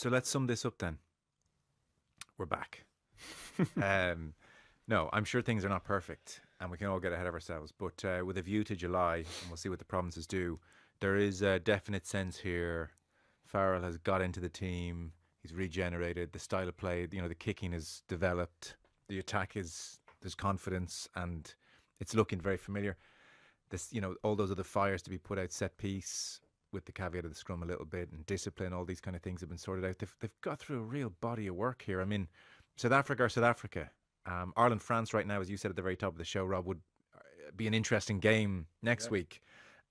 So let's sum this up then. We're back. No, I'm sure things are not perfect and we can all get ahead of ourselves. But with a view to July, and we'll see what the provinces do, there is a definite sense here. Farrell has got into the team. He's regenerated. The style of play, the kicking is developed. The attack there's confidence and it's looking very familiar. All those other fires to be put out, set piece with the caveat of the scrum a little bit and discipline, all these kind of things have been sorted out. They've got through a real body of work here. I mean, South Africa. Ireland, France right now, as you said at the very top of the show, Rob, would be an interesting game next week.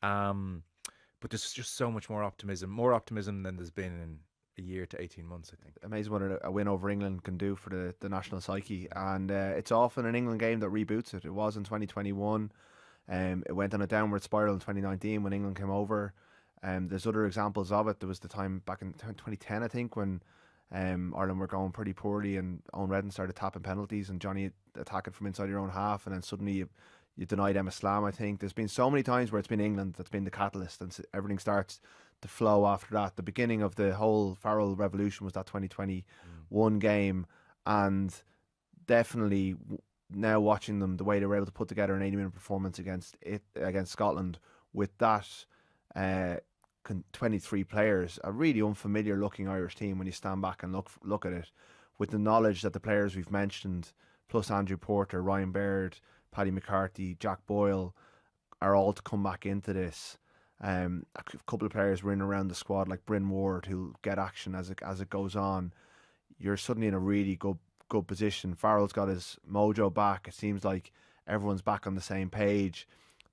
But there's just so much more optimism than there's been in a year to 18 months, I think. Amazing what a win over England can do for the national psyche. And it's often an England game that reboots it. It was in 2021. It went on a downward spiral in 2019 when England came over. There's other examples of it. There was the time back in 2010, I think, when Ireland were going pretty poorly and Owen Redden started tapping penalties and Johnny attacking from inside your own half, and then suddenly you denied Emma Slam. I think there's been so many times where it's been England that's been the catalyst and everything starts to flow after that. The beginning of the whole Farrell revolution was that 2021 game, and definitely now watching them, the way they were able to put together an 80-minute performance against Scotland with that 23 players, a really unfamiliar looking Irish team when you stand back and look at it, with the knowledge that the players we've mentioned, plus Andrew Porter, Ryan Baird, Paddy McCarthy, Jack Boyle, are all to come back into this. A couple of players were in around the squad like Bryn Ward who'll get action as it goes on. You're suddenly in a really good position. Farrell's got his mojo back. It seems like everyone's back on the same page.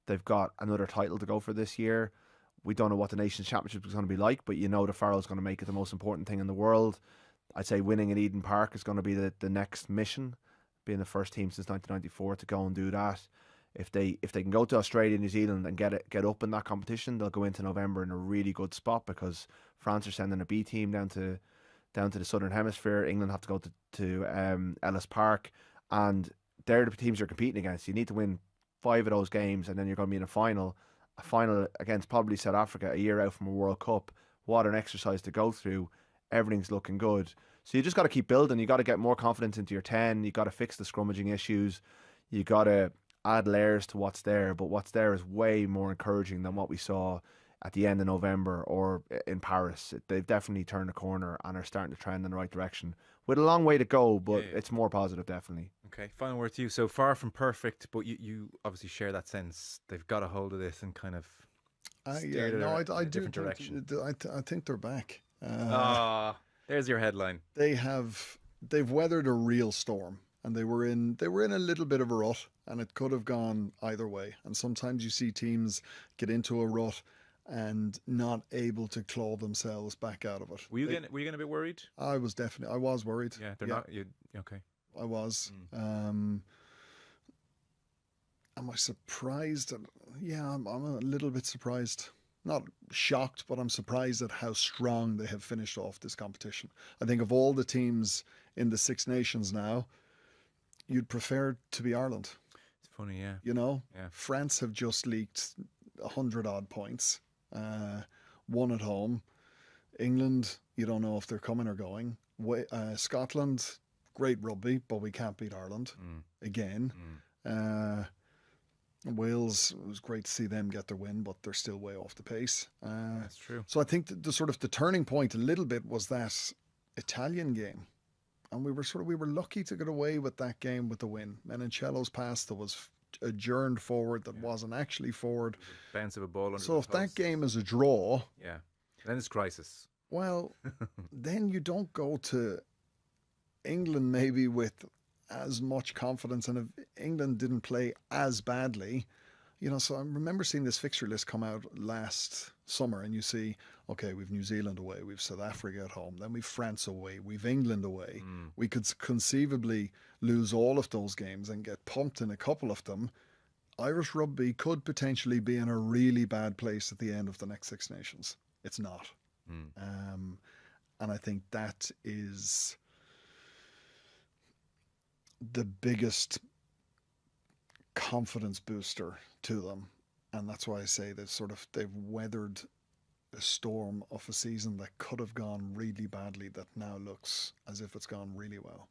They've got another title to go for this year. We don't know what the Nations Championship is going to be like, but that Farrell's going to make it the most important thing in the world. I'd say winning at Eden Park is going to be the next mission, being the first team since 1994 to go and do that. If they can go to Australia, New Zealand and get up in that competition, they'll go into November in a really good spot, because France are sending a B team down to the Southern Hemisphere. England have to go to Ellis Park, and they're the teams you're competing against. You need to win 5 of those games, and then you're going to be in a final against probably South Africa a year out from a World Cup. What an exercise to go through. Everything's looking good. So you just got to keep building. You got to get more confidence into your 10. You got to fix the scrummaging issues. You got to add layers to what's there. But what's there is way more encouraging than what we saw at the end of November or in Paris. They've definitely turned a corner and are starting to trend in the right direction. With a long way to go, but it's more positive, definitely. Okay, final word to you. So far from perfect, but you obviously share that sense. They've got a hold of this and kind of steered it in a different direction. I think they're back. There's your headline. They've weathered a real storm, and they were in a little bit of a rut, and it could have gone either way. And sometimes you see teams get into a rut and not able to claw themselves back out of it. Were you getting a bit worried? I was worried. Yeah, they're not. Okay. I was. Am I surprised? I'm a little bit surprised. Not shocked, but I'm surprised at how strong they have finished off this competition. I think of all the teams in the Six Nations now, you'd prefer to be Ireland. It's funny, yeah. Yeah. France have just leaked 100 odd points, one at home. England, you don't know if they're coming or going. Scotland, great rugby, but we can't beat Ireland again. Wales, it was great to see them get their win, but they're still way off the pace. That's true. So I think the turning point a little bit was that Italian game, and we were lucky to get away with that game with the win. Menoncello's pass that was adjourned forward that wasn't actually forward. Bounce of a ball under So the if post. that game is a draw, then it's crisis. Well, then you don't go to England maybe with as much confidence, and if England didn't play as badly, so I remember seeing this fixture list come out last summer, and you see, okay, we've New Zealand away, we've South Africa at home, then we've France away, we've England away. We could conceivably lose all of those games and get pumped in a couple of them. Irish rugby could potentially be in a really bad place at the end of the next Six Nations. It's not. And I think that is the biggest confidence booster to them, and that's why I say they've weathered a storm of a season that could have gone really badly that now looks as if it's gone really well.